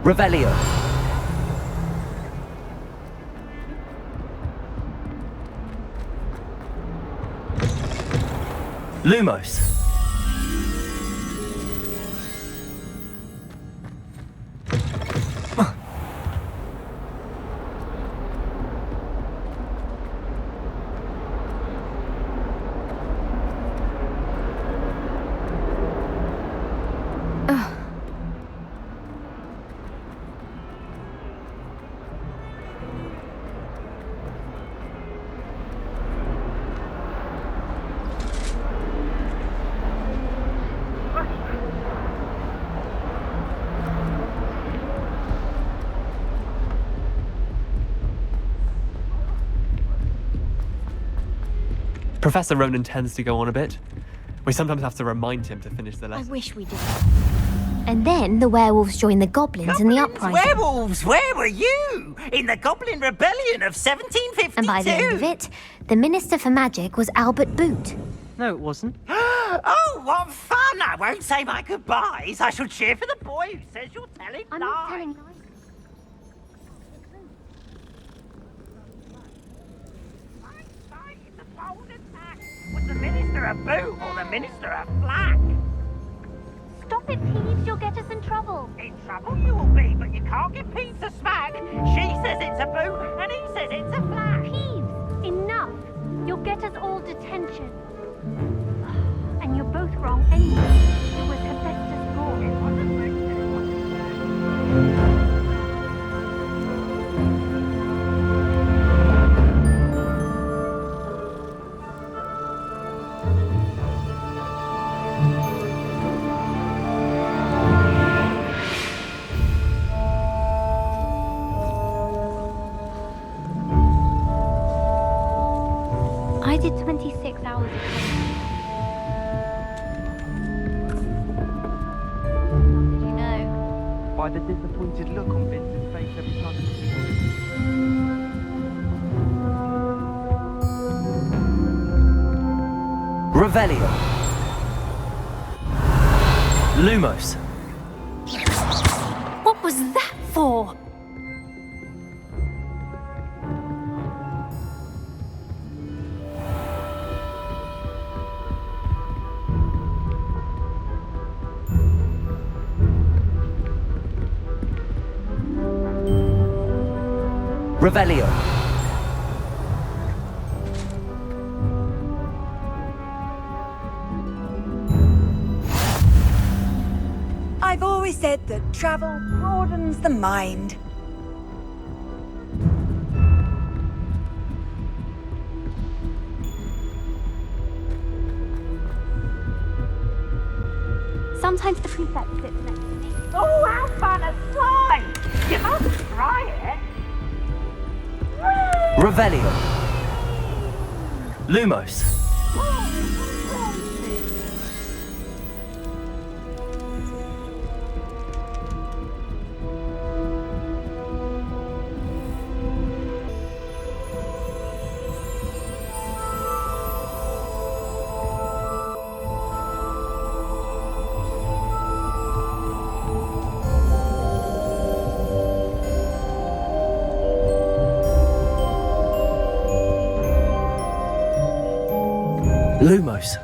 Revelio. Lumos. Professor Ronen tends to go on a bit. We sometimes have to remind him to finish the I lesson. wish we did. And then the werewolves joined the goblins in the uprising. Werewolves, where were you? In the Goblin Rebellion of 1752? And by the end of it, the Minister for Magic was Albert Boot. No, it wasn't. Oh, what fun! I won't say my goodbyes. I shall cheer for the boy who says you're telling I'm lies. not telling lies. It's a bold attack. Was the Minister a boot or the Minister a flack? Stop it, Peeves. You'll get us in trouble. In trouble you will be, but you can't give Peeves a smack. She says it's a boot and he says it's a flack. Peeves, enough. You'll get us all detention. And you're both wrong anyway. It was Hephaestus' ball. It wasn't Hephaestus. I did 26 hours ago. Did you know? By the disappointed look on Vince's face every time he sees Revelio. Lumos. What was that for? Revelio. I've always said that travel broadens the mind. Sometimes the prefect sits next to me. Oh, how fun a slide! You must try it. Revelio. Lumos. Lumos.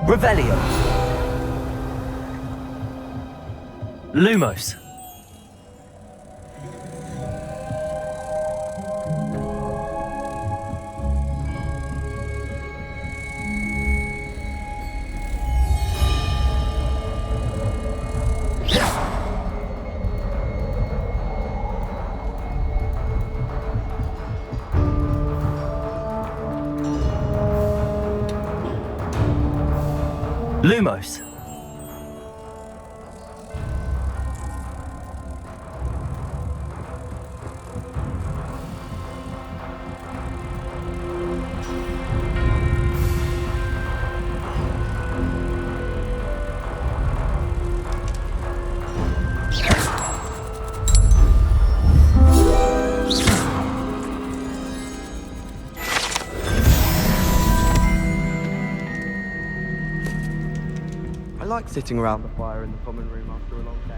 Revelio. Lumos. Lumos. like sitting around the fire in the common room after a long day.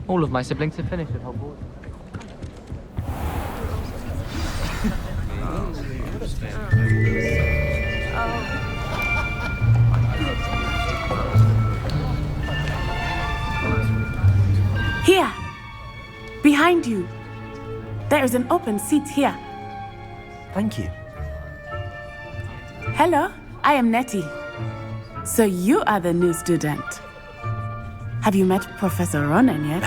All of my siblings have finished at Hogwarts. Here! Behind you! There is an open seat here. Thank you. Hello, I am Nettie. So you are the new student. Have you met Professor Ronen yet?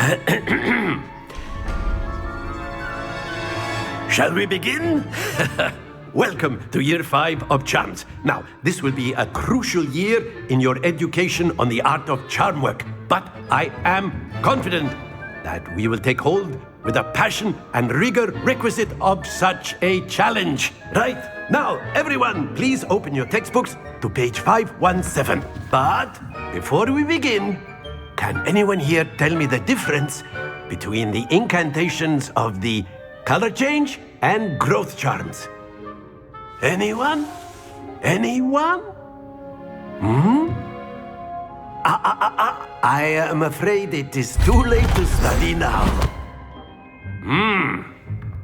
Shall we begin? Welcome to Year 5 of Charms. Now, this will be a crucial year in your education on the art of charm work, but I am confident that we will take hold with the passion and rigor requisite of such a challenge. Right, now, everyone, please open your textbooks to page 517. But before we begin, can anyone here tell me the difference between the incantations of the color change and growth charms? Anyone? Anyone? I am afraid it is too late to study now.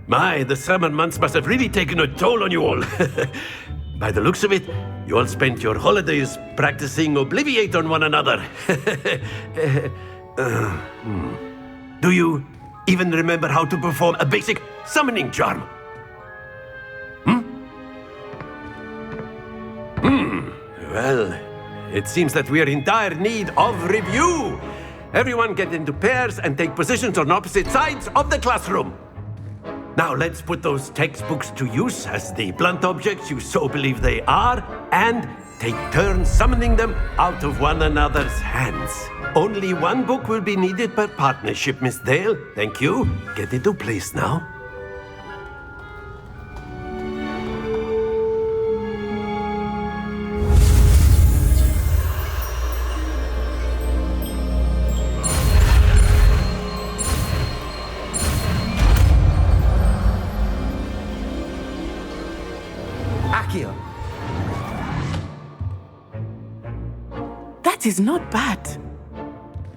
My, the summer months must have really taken a toll on you all. By the looks of it, you all spent your holidays practicing Obliviate on one another. Do you even remember how to perform a basic summoning charm? Well, it seems that we are in dire need of review. Everyone get into pairs and take positions on opposite sides of the classroom. Now let's put those textbooks to use as the blunt objects you so believe they are, and take turns summoning them out of one another's hands. Only one book will be needed per partnership, Miss Dale. Thank you. Get into place now. Accio. That is not bad.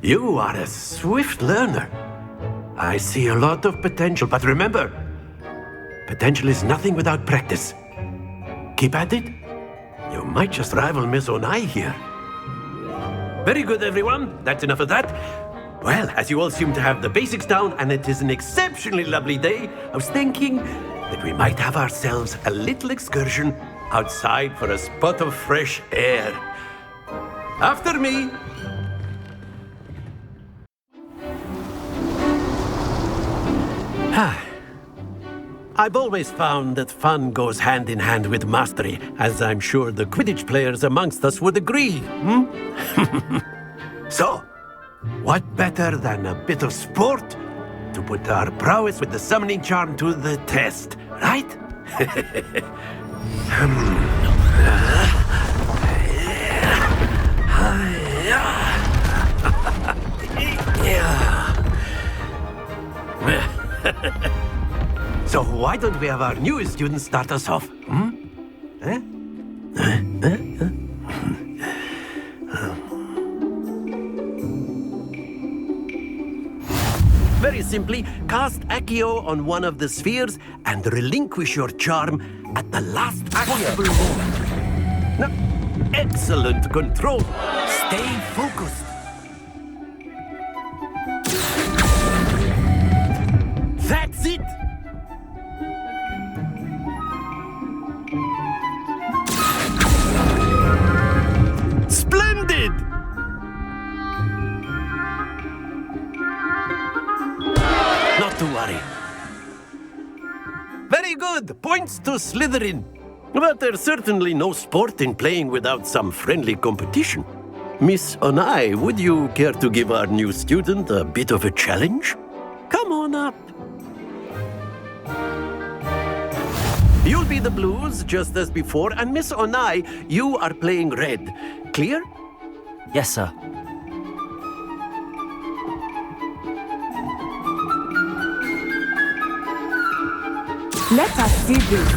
You are a swift learner. I see a lot of potential, but remember, potential is nothing without practice. Keep at it. You might just rival Miss Onai here. Very good, everyone. That's enough of that. Well, as you all seem to have the basics down, and it is an exceptionally lovely day, I was thinking that we might have ourselves a little excursion outside for a spot of fresh air. After me. I've always found that fun goes hand in hand with mastery, as I'm sure the Quidditch players amongst us would agree. So, what better than a bit of sport to put our prowess with the summoning charm to the test, right? So why don't we have our newest student start us off? Very simply, cast Accio on one of the spheres and relinquish your charm at the last possible moment. Now, excellent control. Stay focused. That's it! Splendid! Not to worry. Very good. Points to Slytherin. But there's certainly no sport in playing without some friendly competition. Miss Onai, would you care to give our new student a bit of a challenge? Come on up. You'll be the blues, just as before, and Miss Onai, you are playing red. Clear? Yes, sir. Let us see this.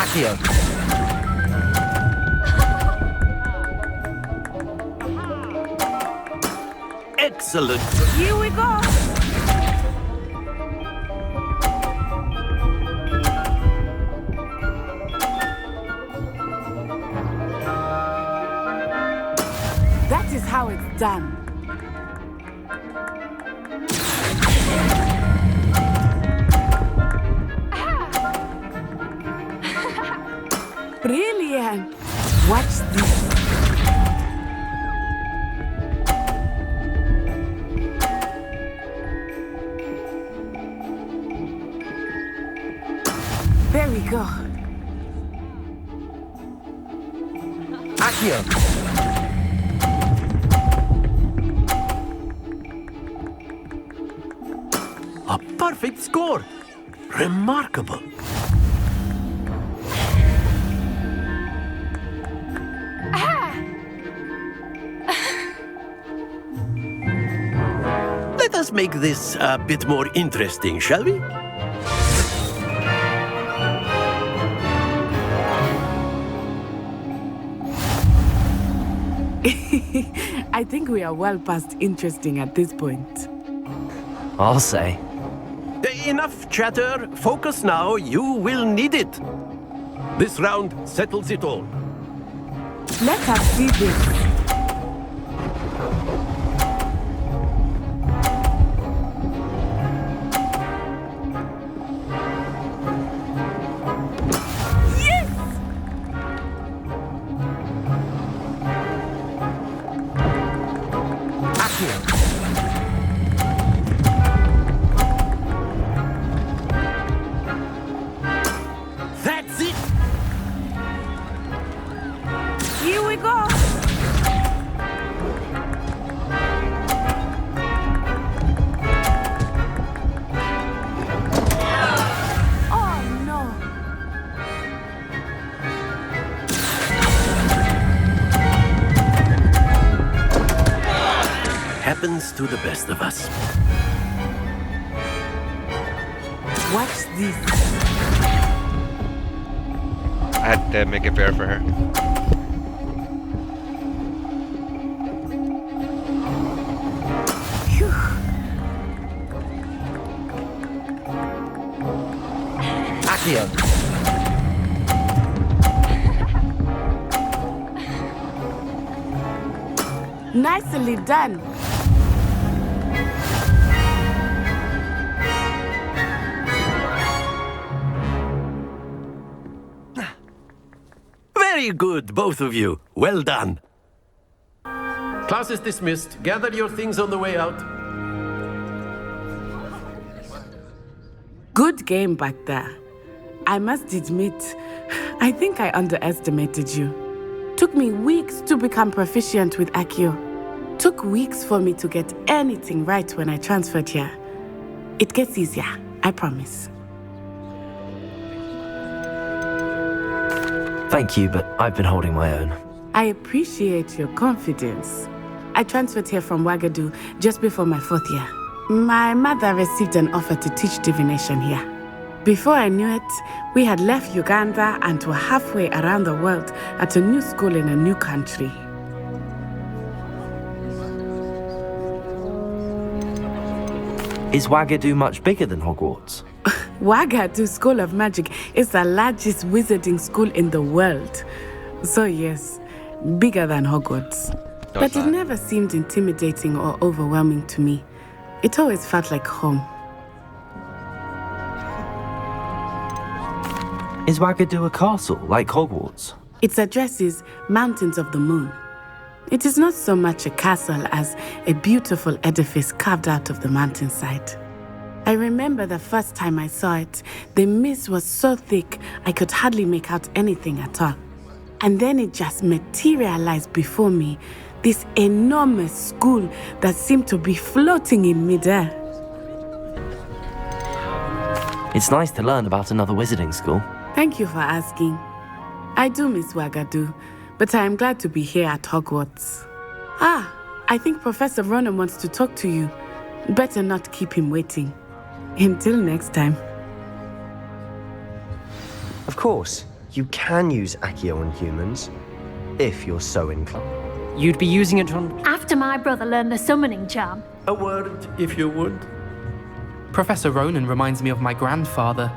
Accio. Excellent. Here we go. That is how it's done. Brilliant. Watch this. There we go. Accio. A perfect score. Remarkable. Let us make this a bit more interesting, shall we? I think we are well past interesting at this point. I'll say. Enough chatter. Focus now. You will need it. This round settles it all. Let us see this. That's it. Here we go. Oh no. Happens to the best of us. Watch this. I had to make it fair for her. Phew. Accio. Nicely done. Very good, both of you. Well done. Class is dismissed. Gather your things on the way out. Good game back there. I must admit, I think I underestimated you. Took me weeks to become proficient with Accio. Took weeks for me to get anything right when I transferred here. It gets easier, I promise. Thank you, but I've been holding my own. I appreciate your confidence. I transferred here from Wagadu just before my 4th year. My mother received an offer to teach divination here. Before I knew it, we had left Uganda and were halfway around the world at a new school in a new country. Is Wagadu much bigger than Hogwarts? Wagadu School of Magic is the largest wizarding school in the world. So yes, bigger than Hogwarts. But it never seemed intimidating or overwhelming to me. It always felt like home. Is Wagadu a castle, like Hogwarts? Its address is Mountains of the Moon. It is not so much a castle as a beautiful edifice carved out of the mountainside. I remember the first time I saw it, the mist was so thick I could hardly make out anything at all. And then it just materialized before me, this enormous school that seemed to be floating in midair. It's nice to learn about another wizarding school. Thank you for asking. I do miss Wagadu, but I am glad to be here at Hogwarts. I think Professor Ronen wants to talk to you. Better not keep him waiting. Until next time. Of course, you can use Accio on humans, if you're so inclined. You'd be using it on... After my brother learned the summoning charm. A word, if you would. Professor Ronen reminds me of my grandfather.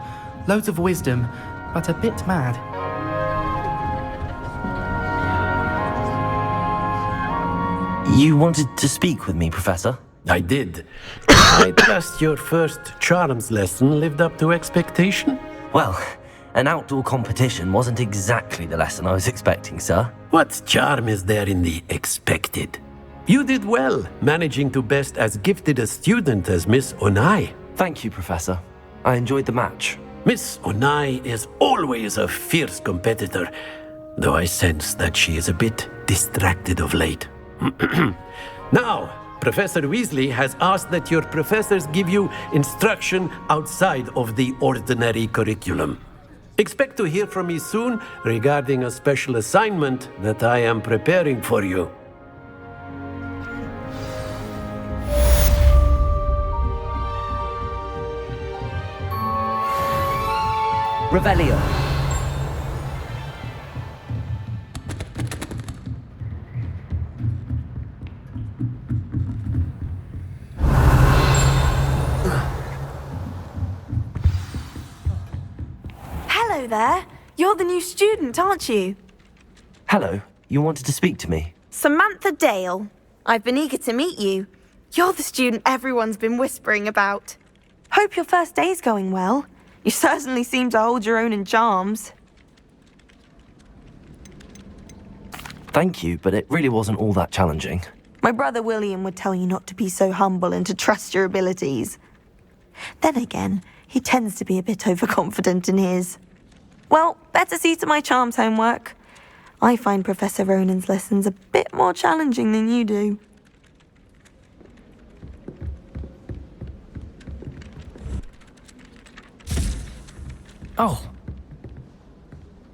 Loads of wisdom, but a bit mad. You wanted to speak with me, Professor? I did. I trust your first charms lesson lived up to expectation? Well, an outdoor competition wasn't exactly the lesson I was expecting, sir. What charm is there in the expected? You did well, managing to best as gifted a student as Miss Onai. Thank you, Professor. I enjoyed the match. Miss Onai is always a fierce competitor, though I sense that she is a bit distracted of late. Now, Professor Weasley has asked that your professors give you instruction outside of the ordinary curriculum. Expect to hear from me soon regarding a special assignment that I am preparing for you. Revelio. Hello there. You're the new student, aren't you? Hello. You wanted to speak to me? Samantha Dale. I've been eager to meet you. You're the student everyone's been whispering about. Hope your first day's going well. You certainly seem to hold your own in charms. Thank you, but it really wasn't all that challenging. My brother William would tell you not to be so humble and to trust your abilities. Then again, he tends to be a bit overconfident in his. Well, better see to my charms homework. I find Professor Ronen's lessons a bit more challenging than you do. Oh.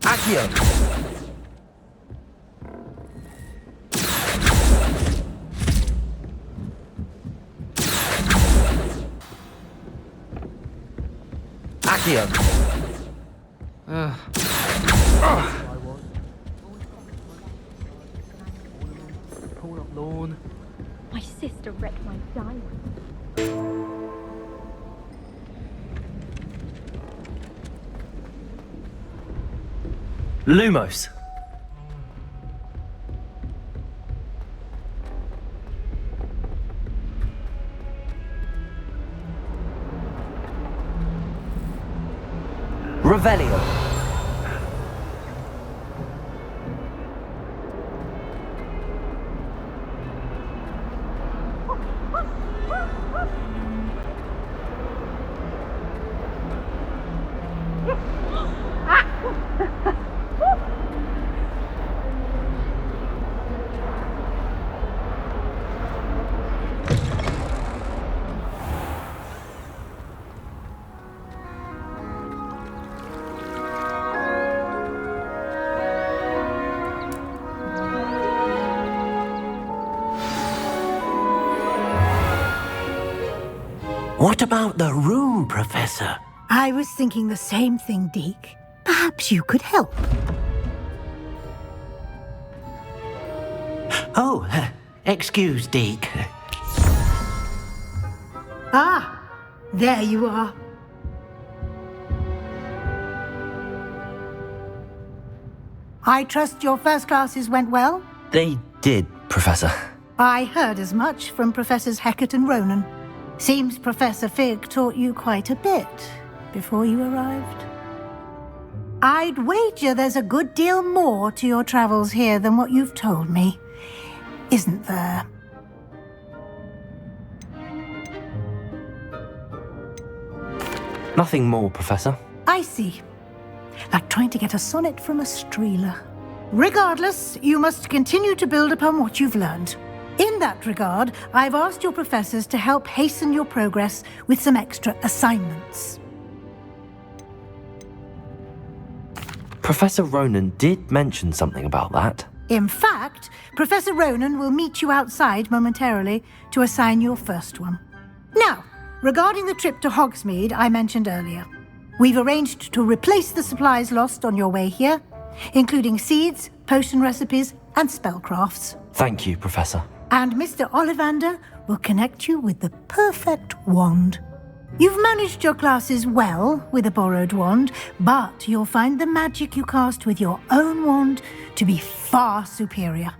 Accio. Accio. Pull up lawn. My sister wrecked my diamond. Lumos. Revelio. What about the room, Professor? I was thinking the same thing, Deke. Perhaps you could help. Oh, excuse, Deke. Ah, there you are. I trust your first classes went well? They did, Professor. I heard as much from Professors Hecat and Ronen. Seems Professor Fig taught you quite a bit before you arrived. I'd wager there's a good deal more to your travels here than what you've told me, isn't there? Nothing more, Professor. I see. Like trying to get a sonnet from a streeler. Regardless, you must continue to build upon what you've learned. In that regard, I've asked your professors to help hasten your progress with some extra assignments. Professor Ronen did mention something about that. In fact, Professor Ronen will meet you outside momentarily to assign your first one. Now, regarding the trip to Hogsmeade I mentioned earlier, we've arranged to replace the supplies lost on your way here, including seeds, potion recipes, and spellcrafts. Thank you, Professor. And Mr. Ollivander will connect you with the perfect wand. You've managed your classes well with a borrowed wand, but you'll find the magic you cast with your own wand to be far superior.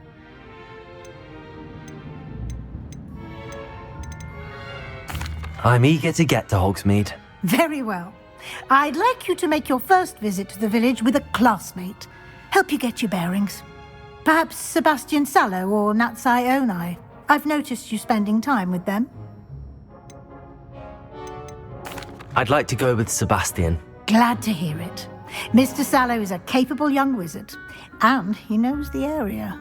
I'm eager to get to Hogsmeade. Very well. I'd like you to make your first visit to the village with a classmate. Help you get your bearings. Perhaps Sebastian Sallow or Natsai Onai. I've noticed you spending time with them. I'd like to go with Sebastian. Glad to hear it. Mr. Sallow is a capable young wizard, and he knows the area.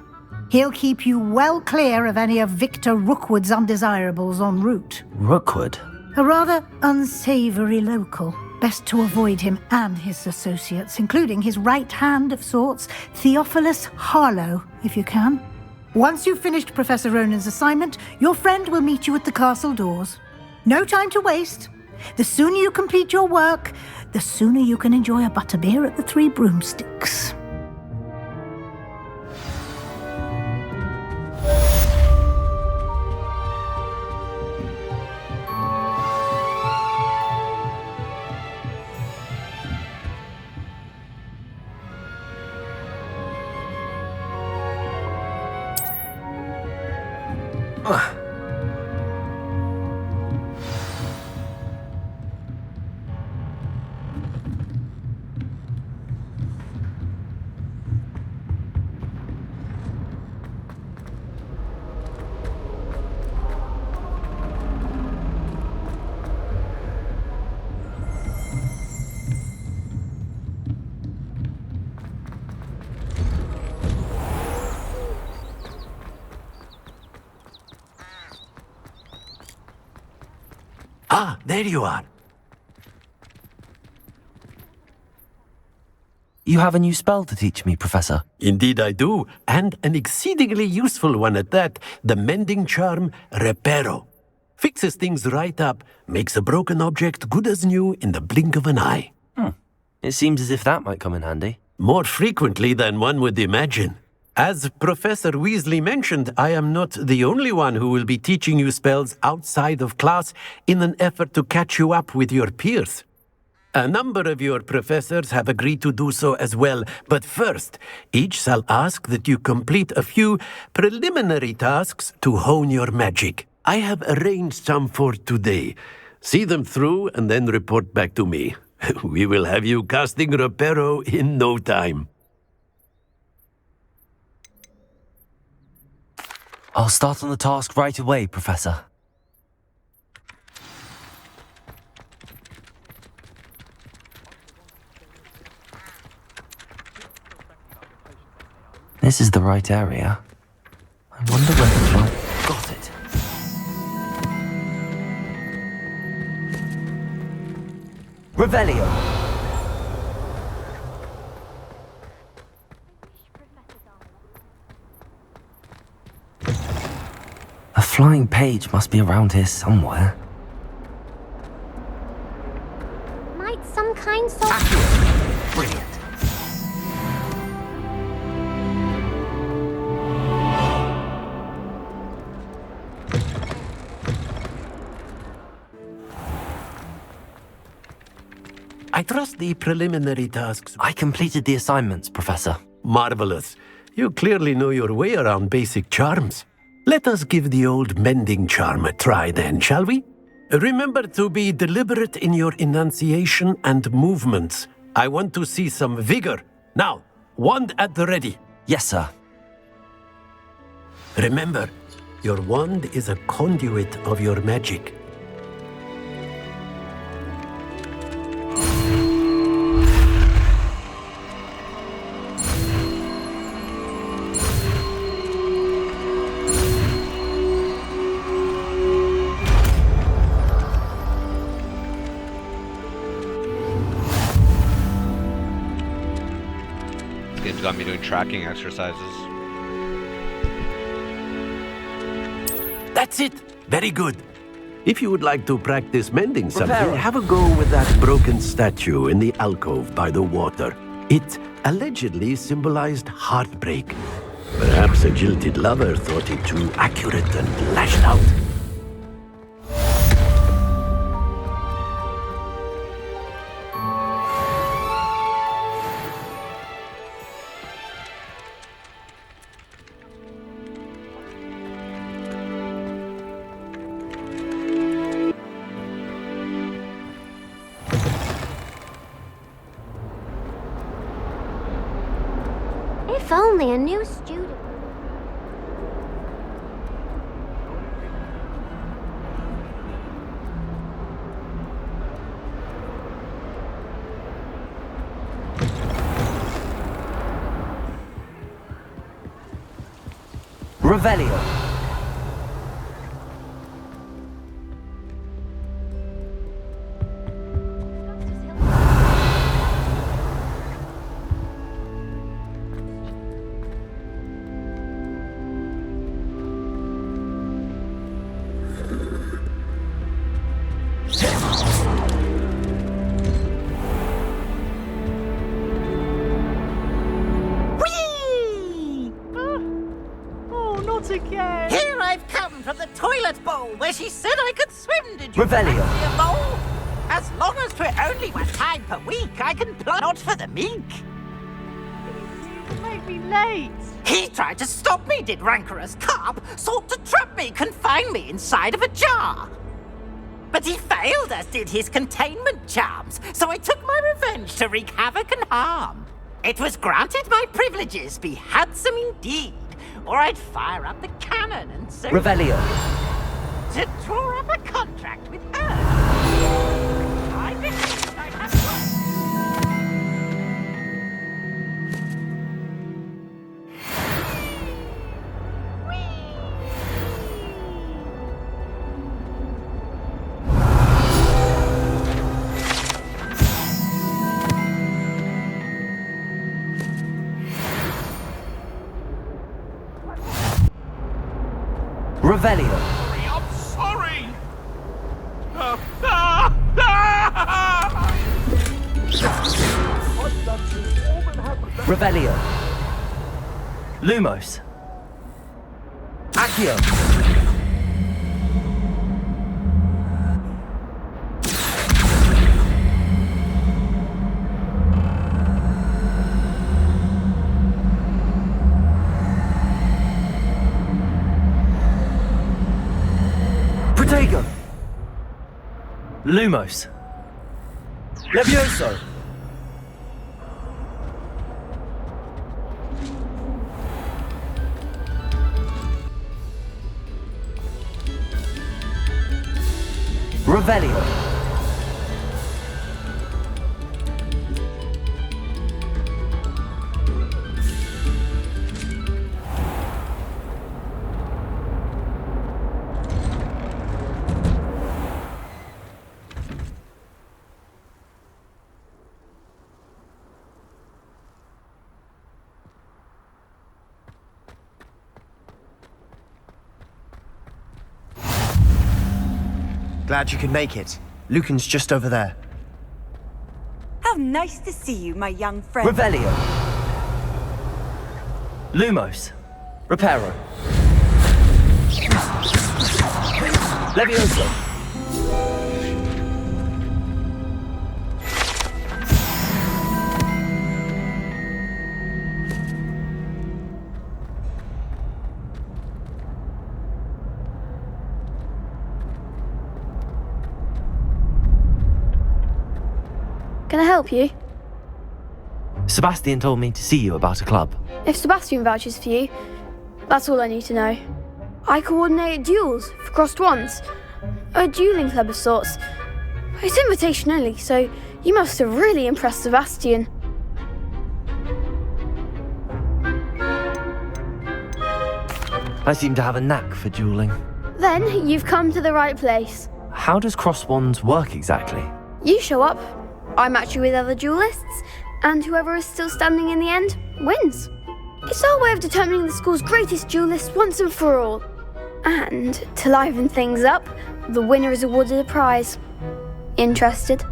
He'll keep you well clear of any of Victor Rookwood's undesirables en route. Rookwood? A rather unsavoury local. Best to avoid him and his associates, including his right hand of sorts, Theophilus Harlow, if you can. Once you've finished Professor Ronen's assignment, your friend will meet you at the castle doors. No time to waste. The sooner you complete your work, the sooner you can enjoy a butterbeer at the Three Broomsticks. Ah, there you are. You have a new spell to teach me, Professor. Indeed I do, and an exceedingly useful one at that, the mending charm Reparo. Fixes things right up, makes a broken object good as new in the blink of an eye. It seems as if that might come in handy. More frequently than one would imagine. As Professor Weasley mentioned, I am not the only one who will be teaching you spells outside of class in an effort to catch you up with your peers. A number of your professors have agreed to do so as well, but first, each shall ask that you complete a few preliminary tasks to hone your magic. I have arranged some for today. See them through and then report back to me. We will have you casting Reparo in no time. I'll start on the task right away, Professor. This is the right area. I wonder whether I got it. Revelio! A flying page must be around here somewhere. Might some kind soul... Accio! Brilliant. I trust the preliminary tasks. I completed the assignments, Professor. Marvelous. You clearly know your way around basic charms. Let us give the old mending charm a try then, shall we? Remember to be deliberate in your enunciation and movements. I want to see some vigor. Now, wand at the ready. Yes, sir. Remember, your wand is a conduit of your magic. This game's got me doing tracking exercises. That's it! Very good. If you would like to practice mending something, Reparo. have a go with that broken statue in the alcove by the water. It allegedly symbolized heartbreak. Perhaps a jilted lover thought it too accurate and lashed out. If only a new student. Revelio. Again. Here I've come from the toilet bowl where she said I could swim. Did you Revelio. fancy a bowl? As long as 'twere only 1 time per week, I can plot not for the meek. You made me late. He tried to stop me, did rancorous carp, sought to trap me, confine me inside of a jar. But he failed, as did his containment charms, so I took my revenge to wreak havoc and harm. It was granted my privileges be handsome indeed, or I'd fire up the cannon and so Revelio. to draw up a contract with her. I believe I have Revelio. I'm sorry. Revelio. Lumos. Accio. Protego. Lumos. Levioso. Revelio. Glad you could make it. Lucan's just over there. How nice to see you, my young friend. Revelio. Lumos. Reparo. Levioso. Can I help you? Sebastian told me to see you about a club. If Sebastian vouches for you, that's all I need to know. I coordinate duels for crossed wands. A dueling club of sorts. It's invitation only, so you must have really impressed Sebastian. I seem to have a knack for dueling. Then you've come to the right place. How does cross wands work exactly? You show up, I match you with other duelists, and whoever is still standing in the end wins. It's our way of determining the school's greatest duelist once and for all. And to liven things up, the winner is awarded a prize. Interested?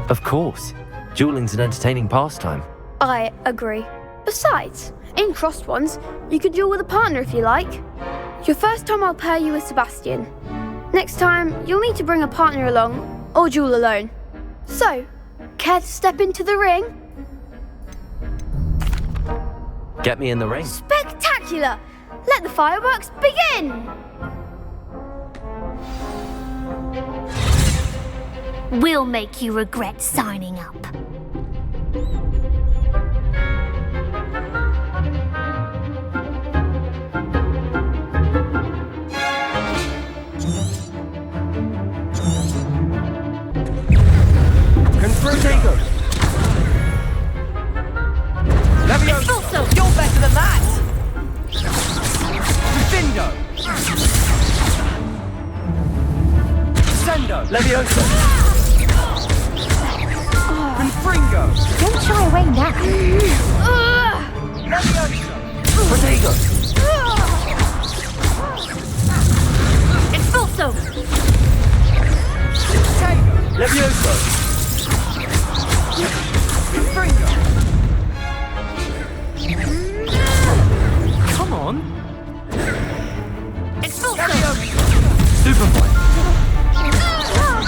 Of course. Dueling's an entertaining pastime. I agree. Besides, in crossed ones, you could duel with a partner if you like. Your first time I'll pair you with Sebastian. Next time, you'll need to bring a partner along, or duel alone. So, care to step into the ring? Get me in the ring. Spectacular! Let the fireworks begin! We'll make you regret signing up. Confrontago! Levioso! You're better than that! Defendo! Sendo! Levioso! Confringo! Don't shy away now. Levioso! Protego! Expulso! Protego! Levioso! Confringo! Come on. Expulso! Superfly!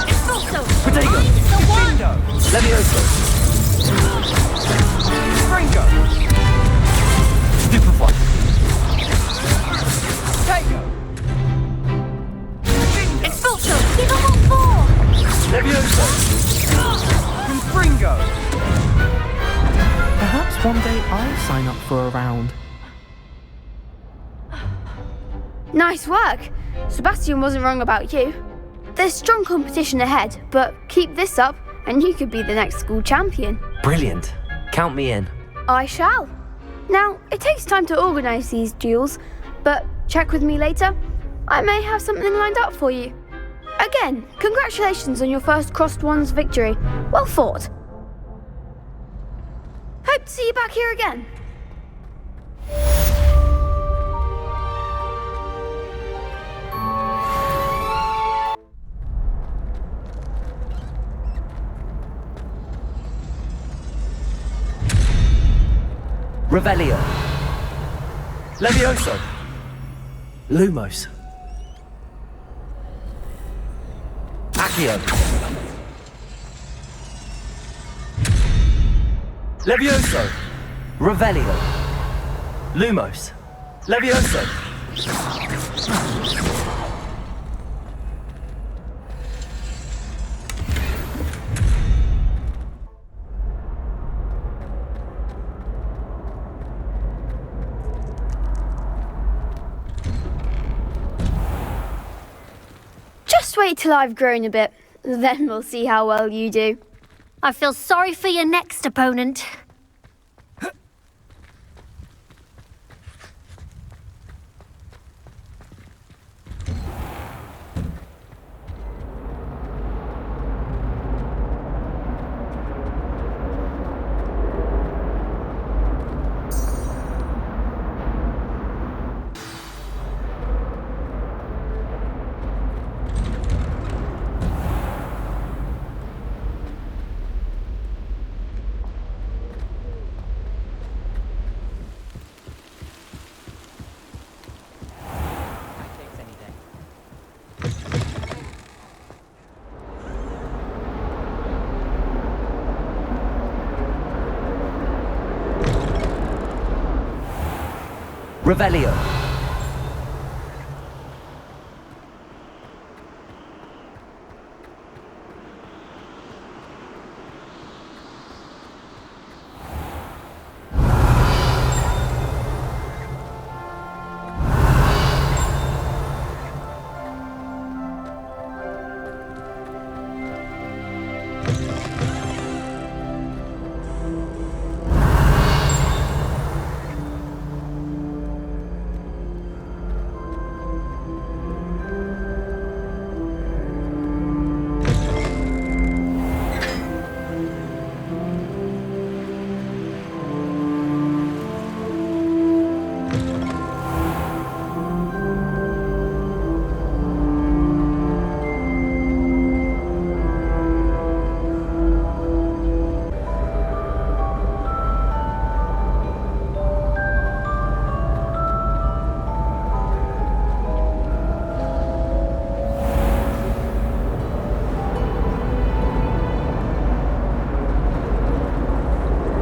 Expulso! Protego! Defendo! Levioso! Confringo! Superfly! Protego! Expulso! Give them all four! Levioso! Confringo! Perhaps one day I'll sign up for a round. Nice work! Sebastian wasn't wrong about you. There's strong competition ahead, but keep this up and you could be the next school champion. Brilliant. Count me in. I shall. Now, it takes time to organise these duels, but check with me later. I may have something lined up for you. Again, congratulations on your first crossed wands victory. Well fought. Hope to see you back here again. Revelio. Levioso. Lumos. Accio. Levioso. Revelio. Lumos. Levioso. Just wait till I've grown a bit, then we'll see how well you do. I feel sorry for your next opponent. Revelio.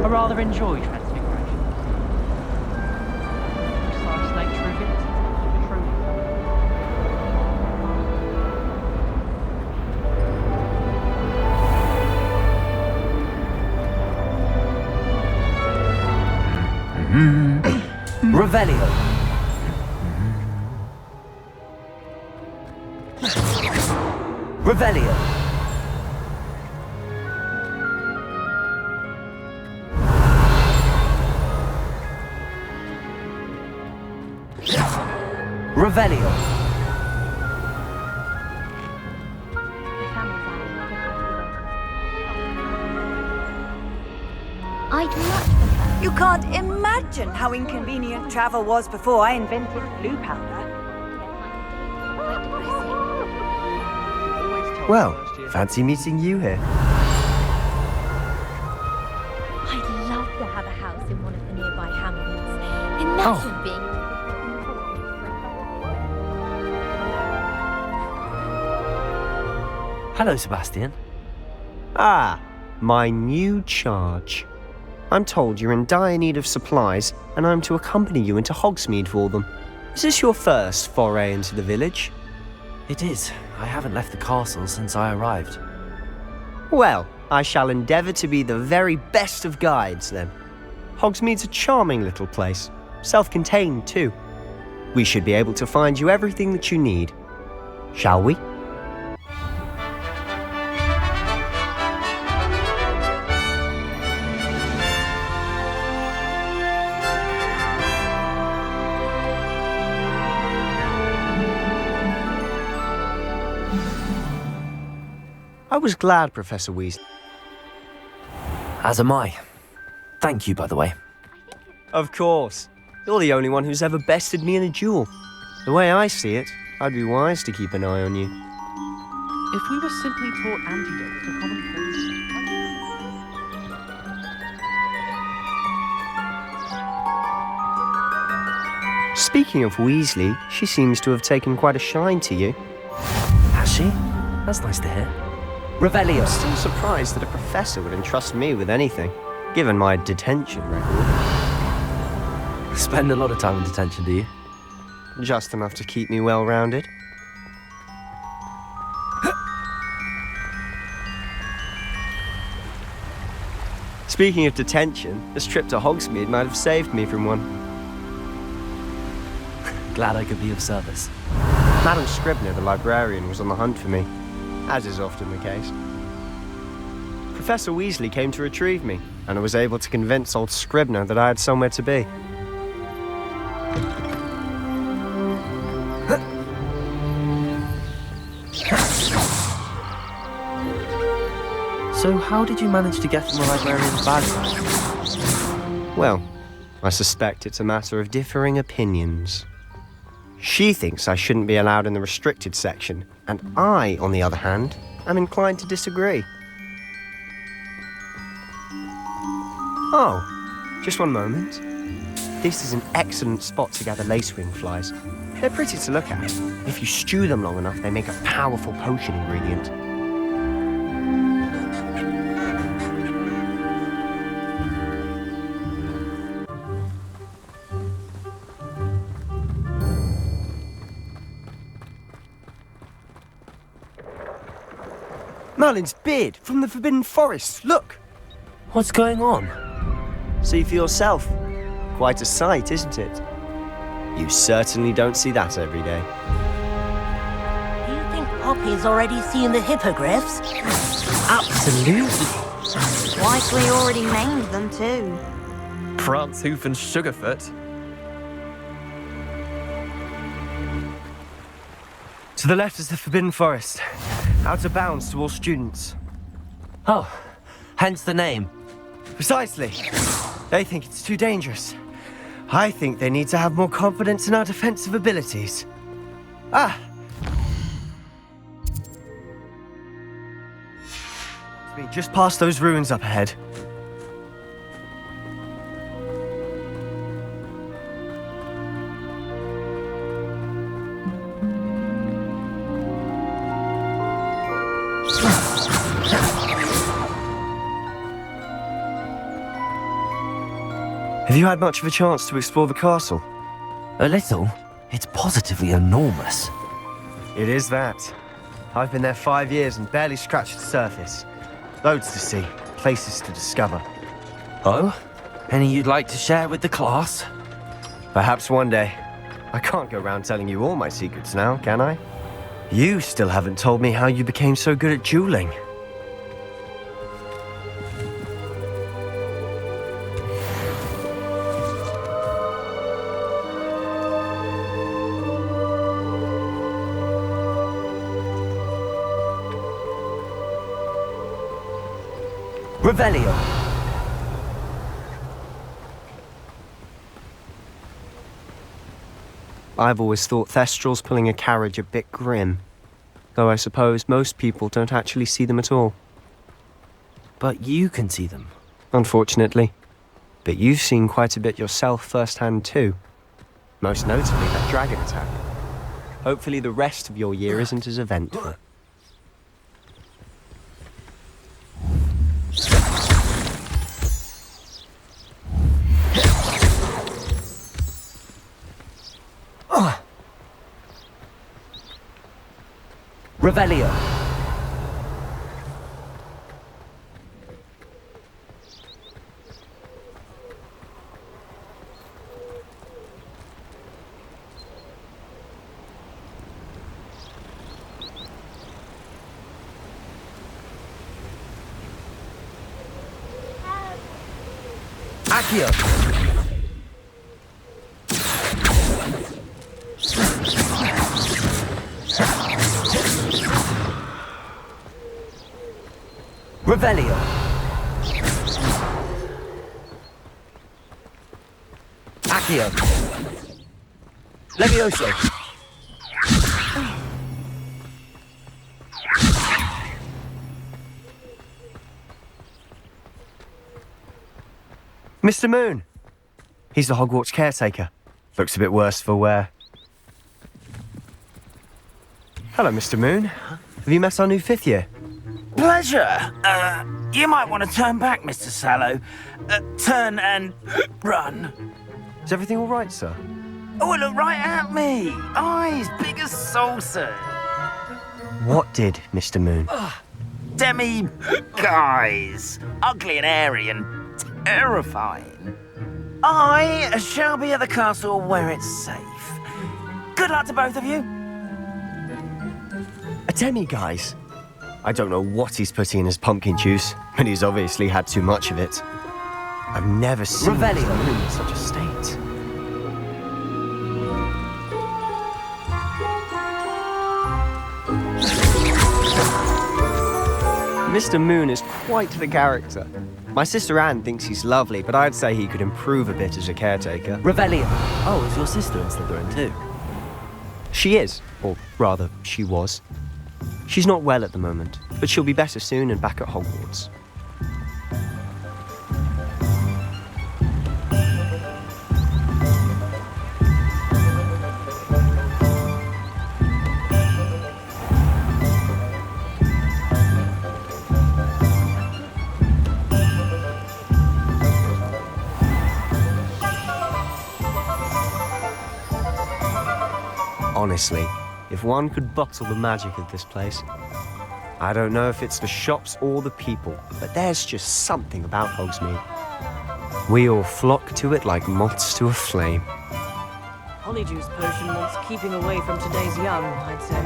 I rather enjoy transfiguration. Precise nature of it. Revelio. Revelio. Revelio. I'd much prefer. You can't imagine how inconvenient travel was before I invented blue powder. Well, fancy meeting you here. I'd love to have a house in one of the nearby hamlets. Imagine being. Hello, Sebastian. Ah, my new charge. I'm told you're in dire need of supplies, and I'm to accompany you into Hogsmeade for them. Is this your first foray into the village? It is. I haven't left the castle since I arrived. Well, I shall endeavour to be the very best of guides, then. Hogsmeade's a charming little place, self-contained too. We should be able to find you everything that you need. Shall we? I was glad, Professor Weasley. As am I. Thank you, by the way. Of course. You're the only one who's ever bested me in a duel. The way I see it, I'd be wise to keep an eye on you. If we were simply taught antidotes to common poisons. Speaking of Weasley, she seems to have taken quite a shine to you. Has she? That's nice to hear. Revelio. I'm still surprised that a professor would entrust me with anything, given my detention record. Spend a lot of time in detention, do you? Just enough to keep me well-rounded. Speaking of detention, this trip to Hogsmeade might have saved me from one. Glad I could be of service. Madam Scribner, the librarian, was on the hunt for me, as is often the case. Professor Weasley came to retrieve me, and I was able to convince old Scribner that I had somewhere to be. So how did you manage to get on the librarian's bad side? Well, I suspect it's a matter of differing opinions. She thinks I shouldn't be allowed in the restricted section, and I, on the other hand, am inclined to disagree. Oh, just one moment. This is an excellent spot to gather lacewing flies. They're pretty to look at. If you stew them long enough, they make a powerful potion ingredient. Merlin's beard from the Forbidden Forest, look! What's going on? See for yourself. Quite a sight, isn't it? You certainly don't see that every day. Do you think Poppy's already seen the hippogriffs? Absolutely. Likely already named them too. Prance, Hoof and Sugarfoot. To the left is the Forbidden Forest. Out of bounds to all students. Oh, hence the name. Precisely. They think it's too dangerous. I think they need to have more confidence in our defensive abilities. Ah! Just past those ruins up ahead. Have you had much of a chance to explore the castle? A little. It's positively enormous. It is that. I've been there 5 years and barely scratched the surface. Loads to see, places to discover. Oh? Any you'd like to share with the class? Perhaps one day. I can't go around telling you all my secrets now, can I? You still haven't told me how you became so good at dueling. Revelio. I've always thought Thestrals pulling a carriage a bit grim. Though I suppose most people don't actually see them at all. But you can see them. Unfortunately. But you've seen quite a bit yourself firsthand too. Most notably that dragon attack. Hopefully the rest of your year isn't as eventful. Revelio. Accio. Revelio. Accio. Levioso. Mr. Moon. He's the Hogwarts caretaker. Looks a bit worse for wear. Hello, Mr. Moon. Have you met our new 5th year? Pleasure. You might want to turn back, Mr. Sallow. Turn and run. Is everything all right, sir? Oh, look right at me. Eyes big as saucers. What did, Mr. Moon? Demi guys. Ugly and airy and terrifying. I shall be at the castle where it's safe. Good luck to both of you. A demi-guise? I don't know what he's putting in his pumpkin juice, but he's obviously had too much of it. I've never seen him in such a state. Mr. Moon is quite the character. My sister Anne thinks he's lovely, but I'd say he could improve a bit as a caretaker. Revelio. Oh, is your sister in Slytherin too? She is, or rather, she was. She's not well at the moment, but she'll be better soon and back at Hogwarts. Honestly, if one could bottle the magic of this place. I don't know if it's the shops or the people, but there's just something about Hogsmeade. We all flock to it like moths to a flame. Polyjuice potion wants keeping away from today's young, I'd say.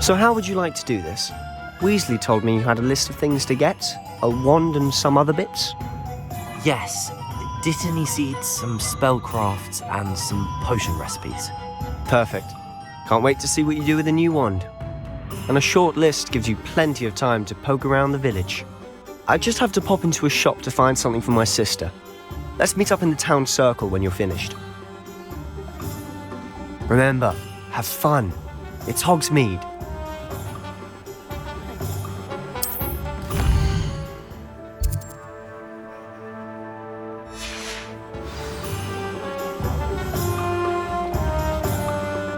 So how would you like to do this? Weasley told me you had a list of things to get, a wand and some other bits. Yes. Dittany seeds, some spellcrafts, and some potion recipes. Perfect. Can't wait to see what you do with the new wand. And a short list gives you plenty of time to poke around the village. I just have to pop into a shop to find something for my sister. Let's meet up in the town circle when you're finished. Remember, have fun. It's Hogsmeade.